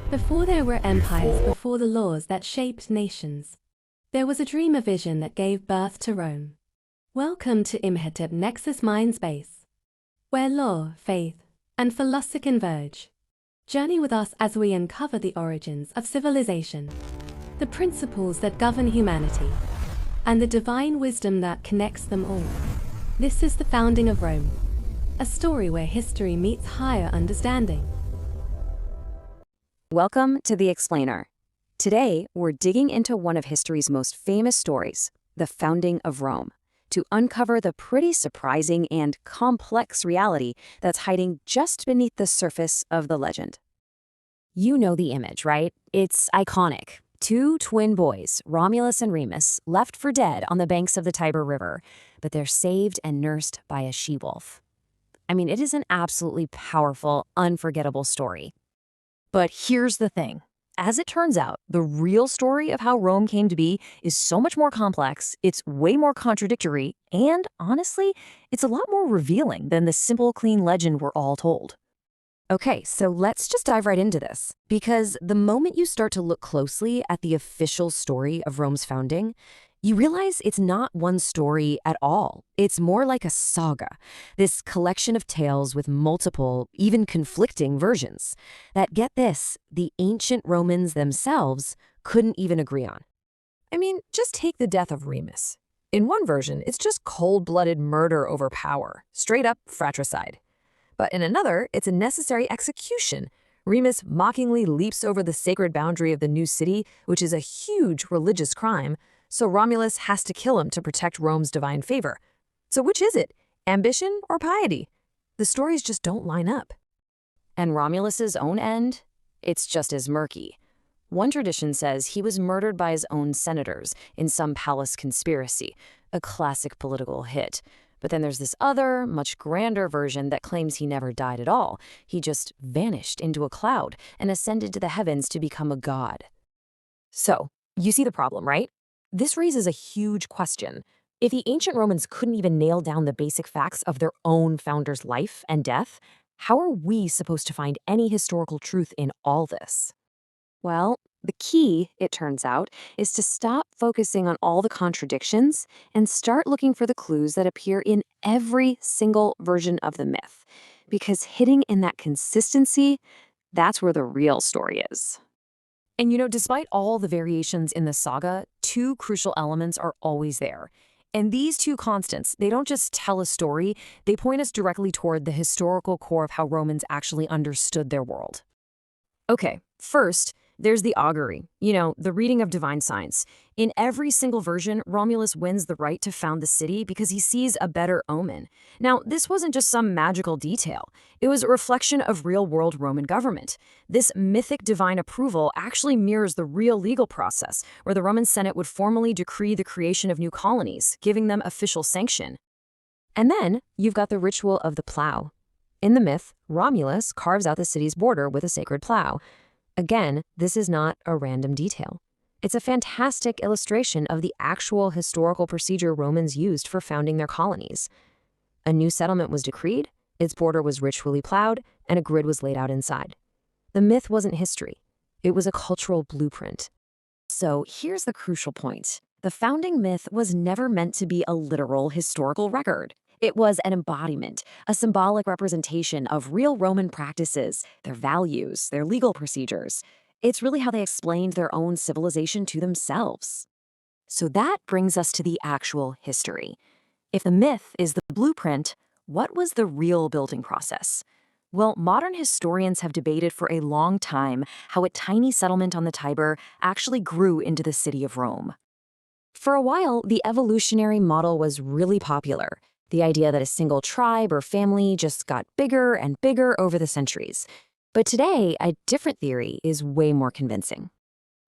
Before there were empires, before the laws that shaped nations, there was a dream, a vision that gave birth to Rome. Welcome to Imhotep Nexus Mindspace, where law, faith, and philosophy converge. Journey with us as we uncover the origins of civilization, the principles that govern humanity, and the divine wisdom that connects them all. This is the founding of Rome, a story where history meets higher understanding. Welcome to The Explainer. Today, we're digging into one of history's most famous stories, the founding of Rome, to uncover the pretty surprising and complex reality that's hiding just beneath the surface of the legend. You know the image, right? It's iconic. Two twin boys, Romulus and Remus, left for dead on the banks of the Tiber River, but they're saved and nursed by a she-wolf. I mean, it is an absolutely powerful, unforgettable story. But here's the thing. As it turns out, the real story of how Rome came to be is so much more complex, it's way more contradictory, and honestly, it's a lot more revealing than the simple, clean legend we're all told. Okay, so let's just dive right into this, because the moment you start to look closely at the official story of Rome's founding, you realize it's not one story at all. It's more like a saga, this collection of tales with multiple, even conflicting versions that, get this, the ancient Romans themselves couldn't even agree on. I mean, just take the death of Remus. In one version, it's just cold-blooded murder over power, straight-up fratricide. But in another, it's a necessary execution. Remus mockingly leaps over the sacred boundary of the new city, which is a huge religious crime, so Romulus has to kill him to protect Rome's divine favor. So which is it, ambition or piety? The stories just don't line up. And Romulus's own end? It's just as murky. One tradition says he was murdered by his own senators in some palace conspiracy, a classic political hit. But then there's this other, much grander version that claims he never died at all. He just vanished into a cloud and ascended to the heavens to become a god. So, you see the problem, right? This raises a huge question. If the ancient Romans couldn't even nail down the basic facts of their own founder's life and death, how are we supposed to find any historical truth in all this? Well, the key, it turns out, is to stop focusing on all the contradictions and start looking for the clues that appear in every single version of the myth. Because hidden in that consistency, that's where the real story is. And you know, despite all the variations in the saga, two crucial elements are always there. And these two constants, they don't just tell a story, they point us directly toward the historical core of how Romans actually understood their world. Okay, first, there's the augury, the reading of divine signs. In every single version, Romulus wins the right to found the city because he sees a better omen. Now, this wasn't just some magical detail. It was a reflection of real-world Roman government. This mythic divine approval actually mirrors the real legal process, where the Roman Senate would formally decree the creation of new colonies, giving them official sanction. And then, you've got the ritual of the plow. In the myth, Romulus carves out the city's border with a sacred plow. Again, this is not a random detail. It's a fantastic illustration of the actual historical procedure Romans used for founding their colonies. A new settlement was decreed, its border was ritually plowed, and a grid was laid out inside. The myth wasn't history. It was a cultural blueprint. So here's the crucial point. The founding myth was never meant to be a literal historical record. It was an embodiment, a symbolic representation of real Roman practices, their values, their legal procedures. It's really how they explained their own civilization to themselves. So that brings us to the actual history. If the myth is the blueprint, what was the real building process? Well, modern historians have debated for a long time how a tiny settlement on the Tiber actually grew into the city of Rome. For a while, the evolutionary model was really popular. The idea that a single tribe or family just got bigger and bigger over the centuries. But today, a different theory is way more convincing.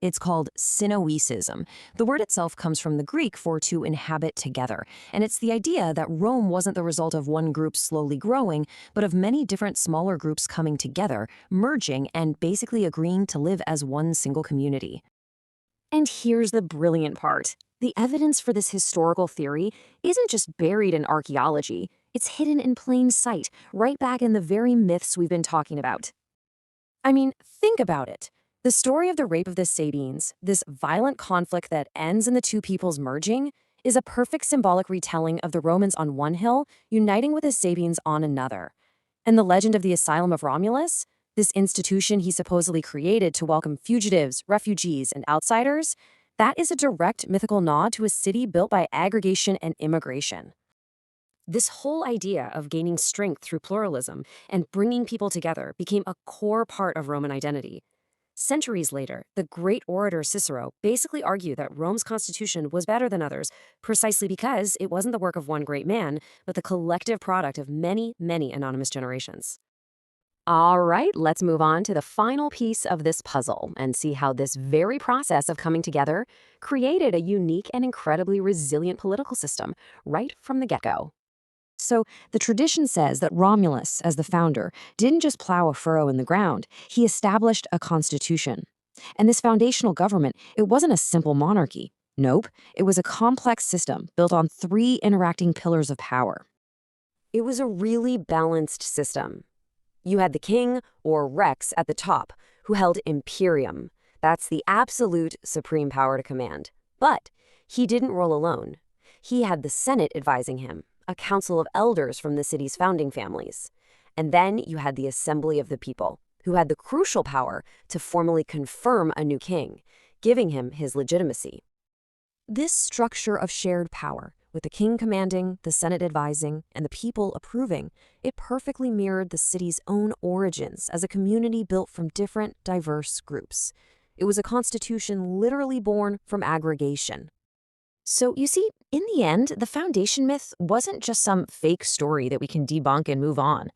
It's called synoecism. The word itself comes from the Greek for to inhabit together, and it's the idea that Rome wasn't the result of one group slowly growing, but of many different smaller groups coming together, merging, and basically agreeing to live as one single community. And here's the brilliant part. The evidence for this historical theory isn't just buried in archaeology, it's hidden in plain sight, right back in the very myths we've been talking about. I mean, think about it. The story of the rape of the Sabines, this violent conflict that ends in the two peoples merging, is a perfect symbolic retelling of the Romans on one hill uniting with the Sabines on another. And the legend of the Asylum of Romulus, this institution he supposedly created to welcome fugitives, refugees, and outsiders, that is a direct mythical nod to a city built by aggregation and immigration. This whole idea of gaining strength through pluralism and bringing people together became a core part of Roman identity. Centuries later, the great orator Cicero basically argued that Rome's constitution was better than others, precisely because it wasn't the work of one great man, but the collective product of many, many anonymous generations. All right, let's move on to the final piece of this puzzle and see how this very process of coming together created a unique and incredibly resilient political system right from the get-go. So the tradition says that Romulus, as the founder, didn't just plow a furrow in the ground, he established a constitution. And this foundational government, it wasn't a simple monarchy. Nope, it was a complex system built on three interacting pillars of power. It was a really balanced system. You had the king, or rex, at the top, who held imperium. That's the absolute supreme power to command. But he didn't rule alone. He had the Senate advising him, a council of elders from the city's founding families. And then you had the assembly of the people, who had the crucial power to formally confirm a new king, giving him his legitimacy. This structure of shared power, with the king commanding, the Senate advising, and the people approving, it perfectly mirrored the city's own origins as a community built from different, diverse groups. It was a constitution literally born from aggregation. So, you see, in the end, the foundation myth wasn't just some fake story that we can debunk and move on.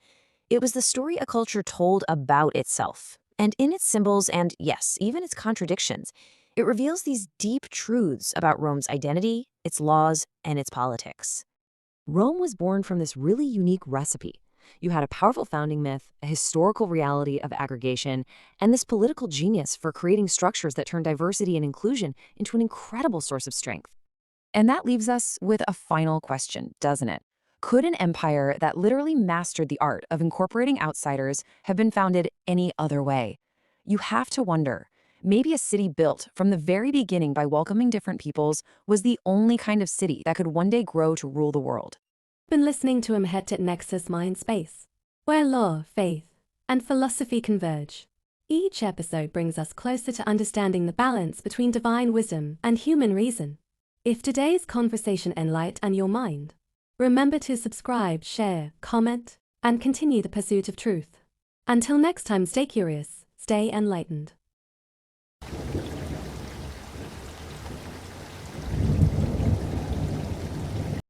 It was the story a culture told about itself. And in its symbols and, yes, even its contradictions, it reveals these deep truths about Rome's identity, its laws, and its politics. Rome was born from this really unique recipe. You had a powerful founding myth, a historical reality of aggregation, and this political genius for creating structures that turn diversity and inclusion into an incredible source of strength. And that leaves us with a final question, doesn't it? Could an empire that literally mastered the art of incorporating outsiders have been founded any other way? You have to wonder. Maybe a city built from the very beginning by welcoming different peoples was the only kind of city that could one day grow to rule the world. Been listening to Imhotep Nexus Mindspace, where law, faith, and philosophy converge. Each episode brings us closer to understanding the balance between divine wisdom and human reason. If today's conversation enlightened your mind, remember to subscribe, share, comment, and continue the pursuit of truth. Until next time, stay curious, stay enlightened.